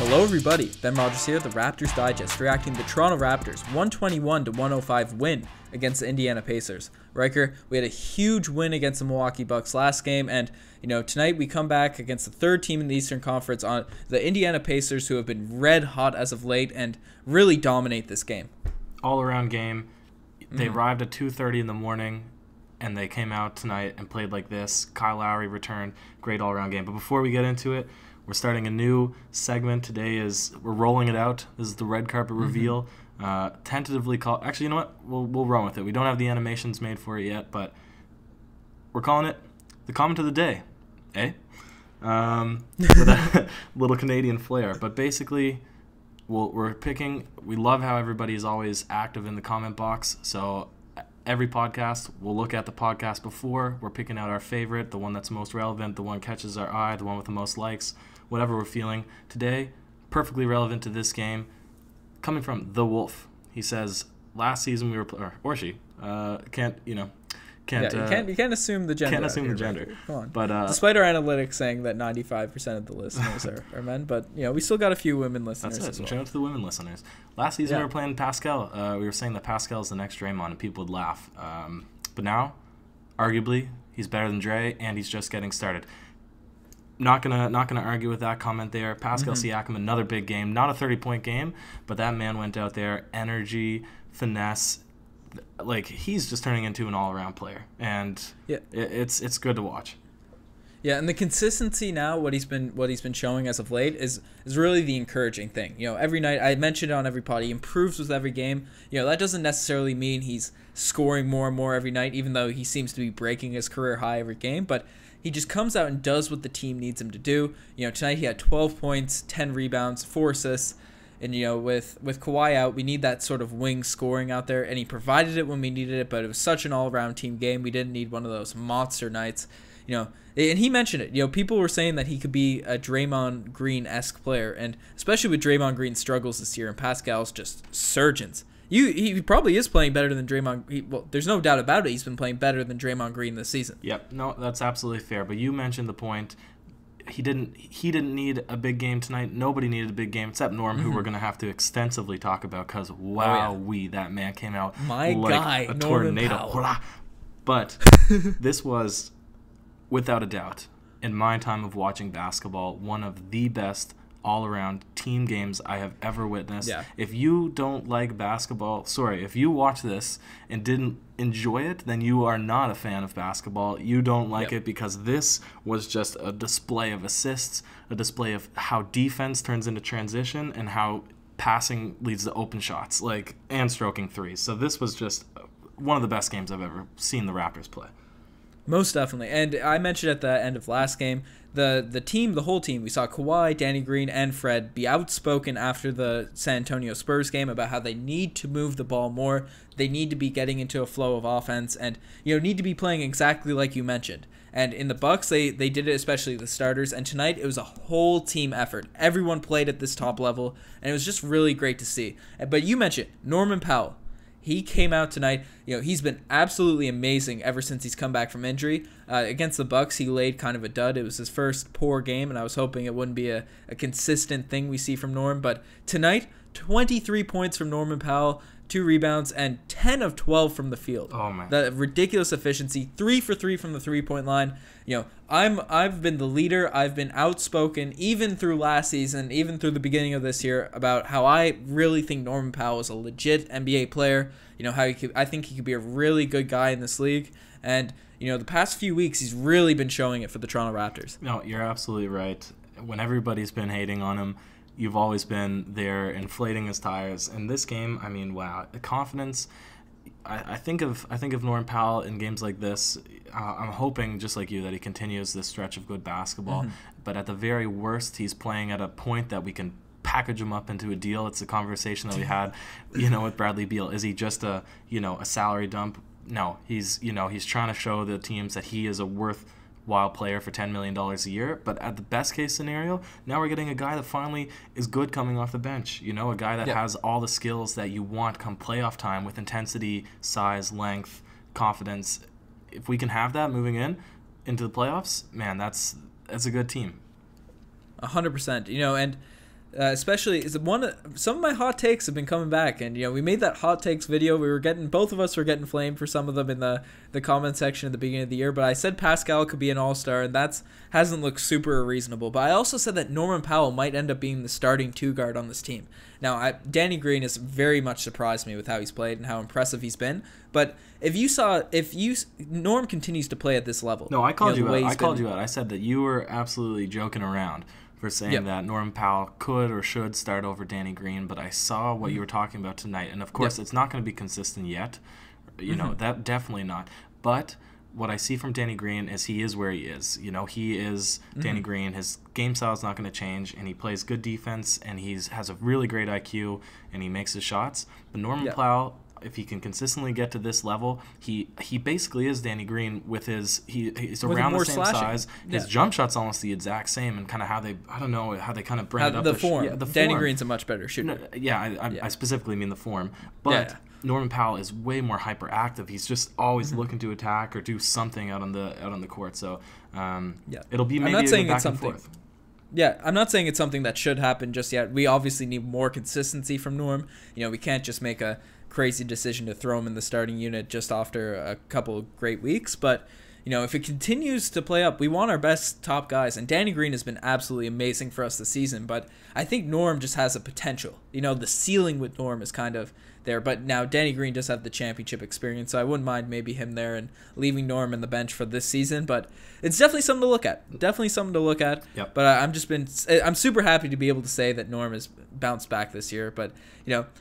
Hello everybody, Ben Rogers here, the Raptors Digest, reacting to the Toronto Raptors 121-105 win against the Indiana Pacers. Riker, we had a huge win against the Milwaukee Bucks last game, and tonight we come back against the third team in the Eastern Conference on the Indiana Pacers, who have been red hot as of late and really dominate this game. All-around game. They arrived at 2:30 in the morning, and they came out tonight and played like this. Kyle Lowry returned. Great all-around game. But before we get into it, we're starting a new segment. Today we're rolling it out. This is the red carpet reveal. Tentatively called. Actually, you know what? We'll run with it. We don't have the animations made for it yet, but we're calling it the comment of the day. With a little Canadian flair. But basically, we're picking. We love how everybody is always active in the comment box. So every podcast, we'll look at the podcast before. We're picking out our favorite, the one that's most relevant, the one catches our eye, the one with the most likes, whatever we're feeling. Today, perfectly relevant to this game, coming from The Wolf. He says, last season we were, you can't assume the gender. Can't assume the gender. Come on. But despite our analytics saying that 95% of the listeners are men, but we still got a few women listeners. That's it. As well. Shout out to the women listeners. Last season we were playing Pascal. We were saying that Pascal is the next Draymond, and people would laugh. But now, arguably, he's better than Dre, and he's just getting started. Not gonna argue with that comment there. Pascal Siakam, another big game, not a 30-point game, but that man went out there, energy, finesse. Like, he's just turning into an all-around player, and it's good to watch. Yeah, and the consistency now, what he's been showing as of late is really the encouraging thing. Every night, I mentioned it on every pod, he improves with every game. That doesn't necessarily mean he's scoring more and more every night, even though he seems to be breaking his career high every game, but he just comes out and does what the team needs him to do. Tonight he had 12 points, 10 rebounds, 4 assists. And, with Kawhi out, we need that sort of wing scoring out there. And he provided it when we needed it, but it was such an all-around team game. We didn't need one of those monster nights. And he mentioned it. People were saying that he could be a Draymond Green-esque player. And especially with Draymond Green's struggles this year and Pascal's just surgeons. He probably is playing better than Draymond. Well, there's no doubt about it. He's been playing better than Draymond Green this season. Yep. No, that's absolutely fair. But you mentioned the point. He didn't need a big game tonight. Nobody needed a big game except Norm, who we're going to have to extensively talk about because, that man came out like a tornado. But this was, without a doubt, in my time of watching basketball, one of the best all-around team games I have ever witnessed. Yeah. If you don't like basketball, if you watch this and didn't enjoy it, then you are not a fan of basketball. You don't like it because this was just a display of assists, a display of how defense turns into transition and how passing leads to open shots, and stroking threes. So this was just one of the best games I've ever seen the Raptors play. Most definitely. And I mentioned at the end of last game, the whole team, we saw Kawhi, Danny Green, and Fred be outspoken after the San Antonio Spurs game about how they need to move the ball more. They need to be getting into a flow of offense and, need to be playing exactly like you mentioned. And in the Bucks, they did it, especially the starters. And tonight, it was a whole team effort. Everyone played at this top level, and it was just really great to see. But you mentioned Norman Powell. He came out tonight. He's been absolutely amazing ever since he's come back from injury. Against the Bucks, he laid kind of a dud. It was his first poor game, and I was hoping it wouldn't be a consistent thing we see from Norm. But tonight, 23 points from Norman Powell, 2 rebounds, and 10 of 12 from the field. Oh, man. The ridiculous efficiency, 3 for 3 from the three-point line. I've been the leader. I've been outspoken even through last season, even through the beginning of this year, about how I really think Norman Powell is a legit NBA player. I think he could be a really good guy in this league. And, the past few weeks, he's really been showing it for the Toronto Raptors. No, you're absolutely right. When everybody's been hating on him, you've always been there inflating his tires. In this game, wow, the confidence. I think of Norman Powell in games like this. I'm hoping, just like you, that he continues this stretch of good basketball. But at the very worst, he's playing at a point that we can package him up into a deal. It's a conversation that we had, with Bradley Beal. Is he just a salary dump? No, he's trying to show the teams that he is a worthwhile player for $10 million a year. But at the best case scenario, now we're getting a guy that finally is good coming off the bench. A guy that has all the skills that you want come playoff time with intensity, size, length, confidence. If we can have that moving into the playoffs, man, that's a good team. 100%. And Especially is some of my hot takes have been coming back, and we made that hot takes video. Both of us were getting flamed for some of them in the comment section at the beginning of the year. But I said Pascal could be an all-star, and hasn't looked super reasonable. But I also said that Norman Powell might end up being the starting 2 guard on this team. Now, Danny Green has very much surprised me with how he's played and how impressive he's been. But if Norm continues to play at this level, no, I called you out. I said that you were absolutely joking around for saying that Norman Powell could or should start over Danny Green, but I saw what you were talking about tonight, and of course it's not going to be consistent yet. That definitely not. But what I see from Danny Green is he is where he is. He is Danny Green. His game style is not going to change, and he plays good defense, and has a really great IQ, and he makes his shots. But Norman Powell, if he can consistently get to this level, he basically is Danny Green with he's around the same size. His jump shot's almost the exact same, and kind of how they kind of bring it up. The form. Danny Green's a much better shooter. I specifically mean the form. But Norman Powell is way more hyperactive. He's just always looking to attack or do something out on the court. So it'll be maybe a back and forth. Yeah, I'm not saying it's something that should happen just yet. We obviously need more consistency from Norm. We can't just make a crazy decision to throw him in the starting unit just after a couple of great weeks. But, if it continues to play up, we want our best top guys. And Danny Green has been absolutely amazing for us this season. But I think Norm just has a potential. The ceiling with Norm is kind of there. But now Danny Green does have the championship experience, so I wouldn't mind maybe him there and leaving Norm in the bench for this season. But it's definitely something to look at. Yep. But I'm super happy to be able to say that Norm has bounced back this year. But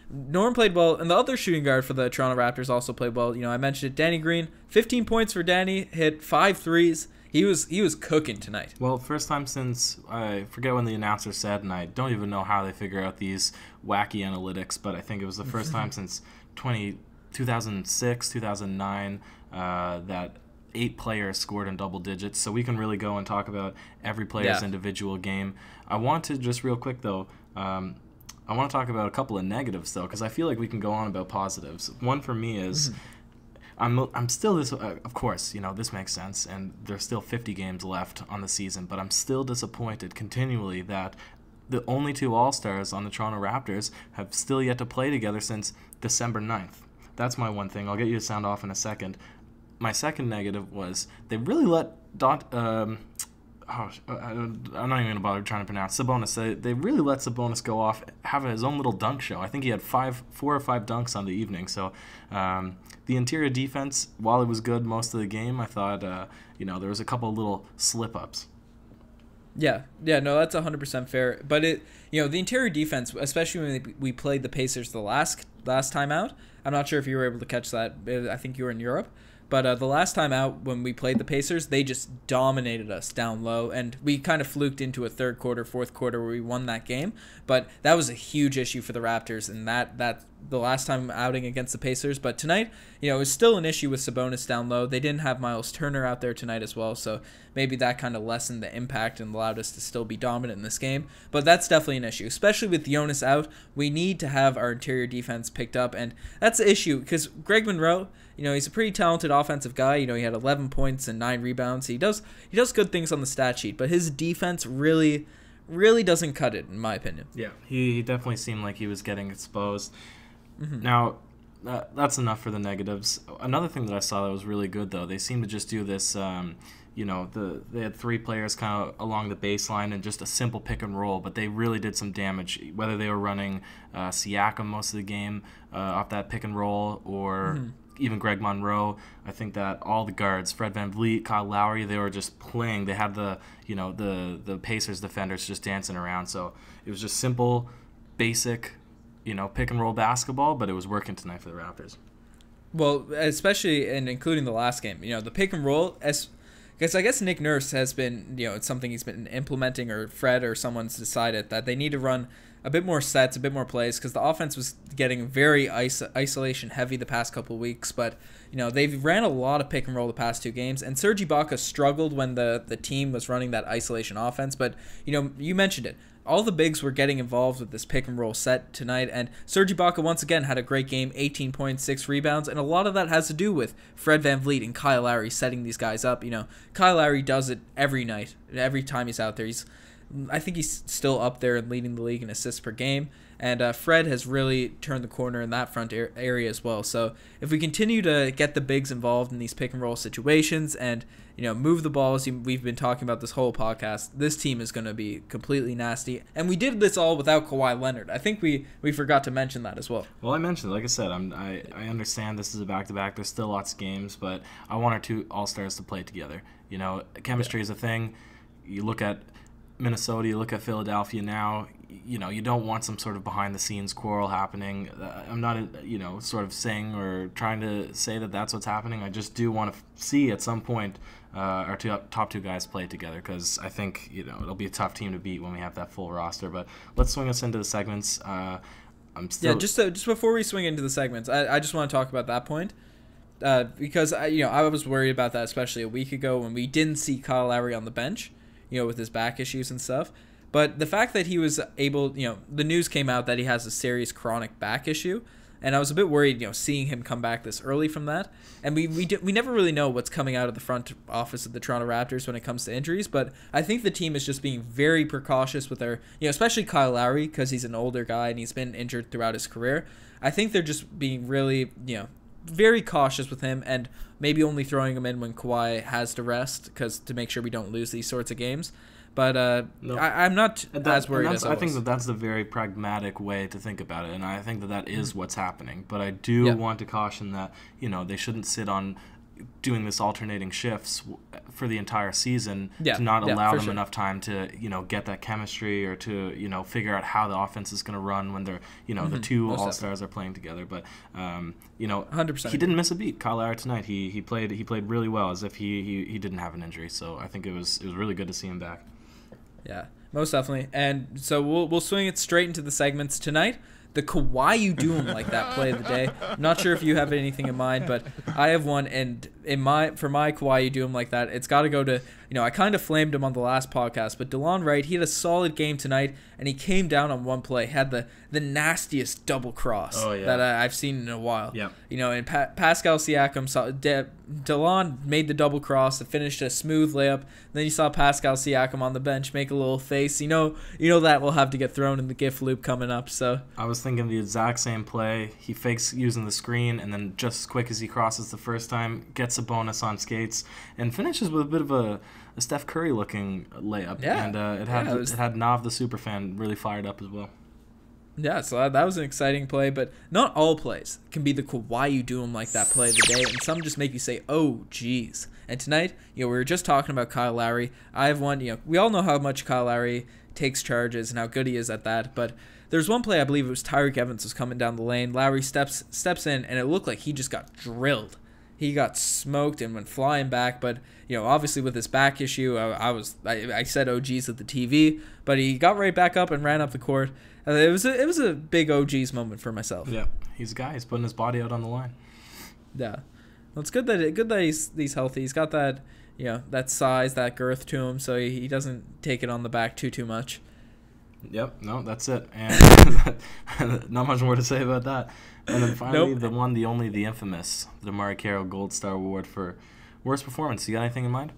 Norm played well, and the other shooting guard for the Toronto Raptors also played well. I mentioned it, Danny Green, 15 points for Danny, hit 5 threes. He was cooking tonight. Well, first time since, I forget when the announcer said, and I don't even know how they figure out these wacky analytics, but I think it was the first time since 2006, 2009 that 8 players scored in double digits. So we can really go and talk about every player's individual game. I want to just real quick, though, I want to talk about a couple of negatives, though, because I feel like we can go on about positives. One for me is... I'm still of course, this makes sense, and there's still 50 games left on the season, but I'm still disappointed continually that the only 2 All-Stars on the Toronto Raptors have still yet to play together since December 9th. That's my one thing. I'll get you to sound off in a second. My second negative was they really let I'm not even going to bother trying to pronounce Sabonis. They really let Sabonis go off, have his own little dunk show. I think he had 4 or 5 dunks on the evening. So the interior defense, while it was good most of the game, I thought there was a couple of little slip-ups. Yeah, no, that's 100% fair. But the interior defense, especially when we played the Pacers the last time out, I'm not sure if you were able to catch that. I think you were in Europe. But the last time out when we played the Pacers, they just dominated us down low, and we kind of fluked into a third quarter, fourth quarter where we won that game. But that was a huge issue for the Raptors, and that the last time outing against the Pacers. But tonight, it was still an issue with Sabonis down low. They didn't have Miles Turner out there tonight as well, so maybe that kind of lessened the impact and allowed us to still be dominant in this game. But that's definitely an issue, especially with Jonas out. We need to have our interior defense picked up, and that's the issue because Greg Monroe, he's a pretty talented offensive guy. He had 11 points and 9 rebounds. He does good things on the stat sheet, but his defense really doesn't cut it, in my opinion. Yeah, he definitely seemed like he was getting exposed. Now, that's enough for the negatives. Another thing that I saw that was really good, though, they seemed to just do this, they had 3 players kind of along the baseline and just a simple pick and roll, but they really did some damage, whether they were running Siakam most of the game off that pick and roll or even Greg Monroe. I think that all the guards, Fred VanVleet, Kyle Lowry, they were just playing. They had the Pacers defenders just dancing around. So it was just simple, basic, pick and roll basketball, but it was working tonight for the Raptors. Well, especially and including the last game, the pick and roll, because I guess Nick Nurse has been, it's something he's been implementing, or Fred or someone's decided that they need to run a bit more sets, a bit more plays, because the offense was getting very isolation heavy the past couple of weeks. But they've ran a lot of pick and roll the past 2 games, and Serge Ibaka struggled when the team was running that isolation offense. But you mentioned it. All the bigs were getting involved with this pick and roll set tonight, and Serge Ibaka once again had a great game, 18 points, 6 rebounds, and a lot of that has to do with Fred VanVleet and Kyle Lowry setting these guys up. Kyle Lowry does it every night, every time he's out there. He's I think he's still up there and leading the league in assists per game. And Fred has really turned the corner in that front area as well. So if we continue to get the bigs involved in these pick and roll situations and move the ball, as we've been talking about this whole podcast, this team is going to be completely nasty. And we did this all without Kawhi Leonard. I think we forgot to mention that as well. Well, I mentioned it. Like I said, I understand this is a back-to-back. There's still lots of games, but I want our two All-Stars to play together. Chemistry is a thing. You look at Minnesota, you look at Philadelphia now, you don't want some sort of behind-the-scenes quarrel happening. I'm not, sort of saying or trying to say that that's what's happening. I just do want to see at some point our top two guys play together, because I think, it'll be a tough team to beat when we have that full roster. But let's swing us into the segments. Just before we swing into the segments, I just want to talk about that point. Because I was worried about that, especially a week ago when we didn't see Kyle Lowry on the bench, with his back issues and stuff. But the fact that he was able, the news came out that he has a serious chronic back issue, and I was a bit worried, seeing him come back this early from that. And we never really know what's coming out of the front office of the Toronto Raptors when it comes to injuries, but I think the team is just being very precautious with their, especially Kyle Lowry, because he's an older guy and he's been injured throughout his career. I think they're just being really, very cautious with him, and maybe only throwing him in when Kawhi has to rest, because to make sure we don't lose these sorts of games. But no. I'm not as worried as I was. I think that's the very pragmatic way to think about it, and I think that is what's happening. But I do want to caution that they shouldn't sit on doing this alternating shifts for the entire season to not allow them enough time to get that chemistry, or to figure out how the offense is going to run when they're the two All-Stars are playing together. But 100%. He didn't miss a beat. Kyle Lowry tonight, he played really well, as if he didn't have an injury. So I think it was really good to see him back. Yeah, most definitely. And so we'll swing it straight into the segments tonight. The Kawhi you do him like that play of the day. I'm not sure if you have anything in mind, but I have one. And for my Kawhi you do him like that, it's got to go to, I kind of flamed him on the last podcast, but DeLon Wright, he had a solid game tonight, and he came down on one play, had the nastiest double cross that I've seen in a while. Yeah. And Pascal Siakam saw DeLon made the double cross and finished a smooth layup. Then you saw Pascal Siakam on the bench make a little face. You know that will have to get thrown in the GIF loop coming up. So I was thinking the exact same play. He fakes using the screen, and then just as quick as he crosses the first time, gets a bonus on skates, and finishes with a bit of a Steph Curry looking layup. Yeah. And it had Nav the superfan really fired up as well. Yeah, so that was an exciting play, but not all plays can be the Kawhi you do him like that play of the day, and some just make you say, oh, geez. And tonight, we were just talking about Kyle Lowry. I have one, we all know how much Kyle Lowry takes charges and how good he is at that, but there's one play, I believe it was Tyreek Evans was coming down the lane. Lowry steps in, and it looked like he just got drilled. He got smoked and went flying back, but obviously with his back issue, I said oh geez at the TV, but he got right back up and ran up the court. It was a big oh geez moment for myself. Yeah, he's a guy. He's putting his body out on the line. Yeah, well, it's good that he's healthy. He's got that that size, that girth to him, so he doesn't take it on the back too much. Yep, no, that's it. And not much more to say about that. And then finally, the one, the only, the infamous, the Amari Carroll Gold Star Award for worst performance. You got anything in mind?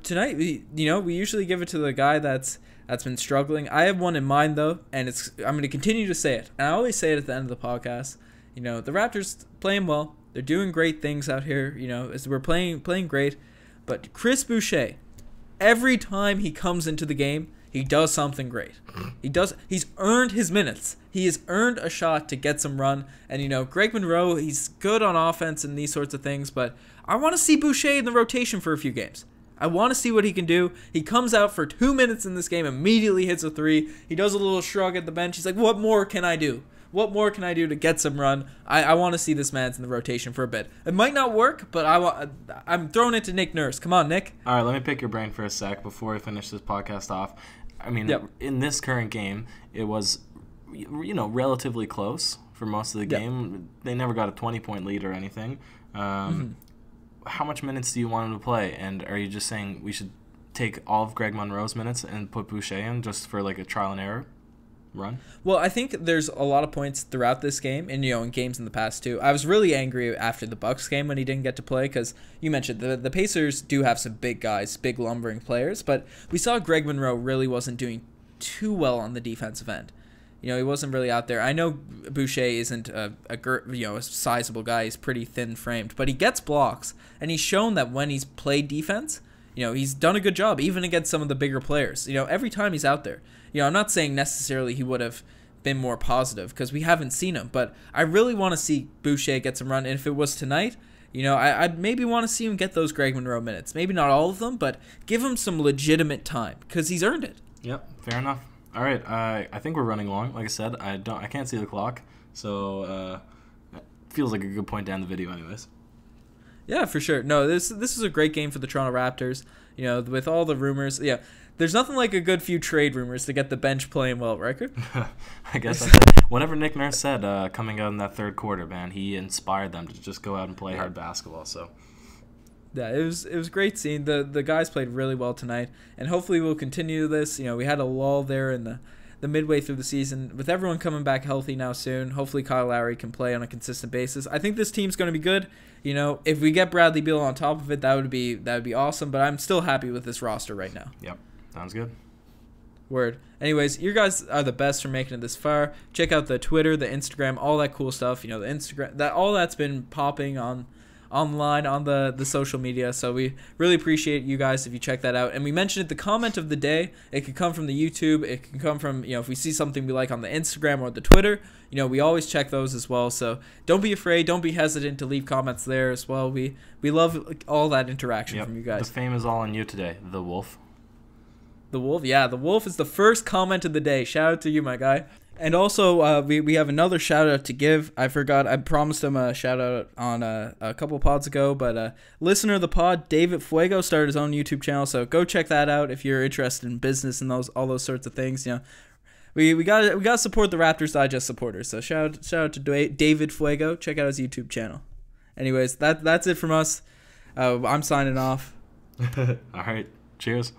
Tonight, we usually give it to the guy that's been struggling. I have one in mind though, and I'm going to continue to say it. And I always say it at the end of the podcast. The Raptors playing well. They're doing great things out here. As we're playing great. But Chris Boucher, every time he comes into the game, he does something great. He's earned his minutes. He has earned a shot to get some run. And, Greg Monroe, he's good on offense and these sorts of things. But I want to see Boucher in the rotation for a few games. I want to see what he can do. He comes out for 2 minutes in this game, immediately hits a three. He does a little shrug at the bench. He's like, what more can I do? What more can I do to get some run? I want to see this man's in the rotation for a bit. It might not work, but I'm throwing it to Nick Nurse. Come on, Nick. All right, let me pick your brain for a sec before we finish this podcast off. In this current game, it was, relatively close for most of the game. They never got a 20-point lead or anything. How much minutes do you want him to play? And are you just saying we should take all of Greg Monroe's minutes and put Boucher in just for like a trial and error? run? Well, I think there's a lot of points throughout this game, and in games in the past too. I was really angry after the Bucks game when he didn't get to play, because you mentioned the Pacers do have some big guys, big lumbering players, but we saw Greg Monroe really wasn't doing too well on the defensive end. He wasn't really out there. I know Boucher isn't a sizable guy. He's pretty thin framed, but he gets blocks, and he's shown that when he's played defense, he's done a good job, even against some of the bigger players. Every time he's out there. I'm not saying necessarily he would have been more positive, because we haven't seen him, but I really want to see Boucher get some run, and if it was tonight, I'd maybe want to see him get those Greg Monroe minutes. Maybe not all of them, but give him some legitimate time, because he's earned it. Yep, fair enough. All right, I think we're running long. Like I said, I can't see the clock, so it feels like a good point to end the video, anyways. Yeah, for sure. No, this is a great game for the Toronto Raptors. With all the rumors, there's nothing like a good few trade rumors to get the bench playing well, Riker. I guess that's it. Whatever Nick Nurse said coming out in that third quarter, man, he inspired them to just go out and play hard basketball. So. Yeah, it was great seeing the guys played really well tonight, and hopefully we'll continue this. We had a lull there in the midway through the season. With everyone coming back healthy now soon, hopefully Kyle Lowry can play on a consistent basis. I think this team's going to be good. If we get Bradley Beal on top of it, that would be awesome. But I'm still happy with this roster right now. Yep, sounds good. Word. Anyways, you guys are the best for making it this far. Check out the Twitter, the Instagram, all that cool stuff. The Instagram, all that's been popping online on the social media, so we really appreciate you guys if you check that out. And we mentioned it, the comment of the day, it could come from the YouTube, it can come from if we see something we like on the Instagram or the Twitter, we always check those as well. So don't be afraid, don't be hesitant to leave comments there as well. We love all that interaction from you guys. The fame is all on you today, the Wolf. The Wolf, yeah, the Wolf is the first comment of the day. Shout out to you, my guy. And also, we have another shout-out to give. I forgot. I promised him a shout-out on a couple pods ago. But listener of the pod, David Fuego, started his own YouTube channel. So go check that out if you're interested in business and all those sorts of things. We gotta support the Raptors Digest supporters. So shout out to David Fuego. Check out his YouTube channel. Anyways, that's it from us. I'm signing off. All right. Cheers.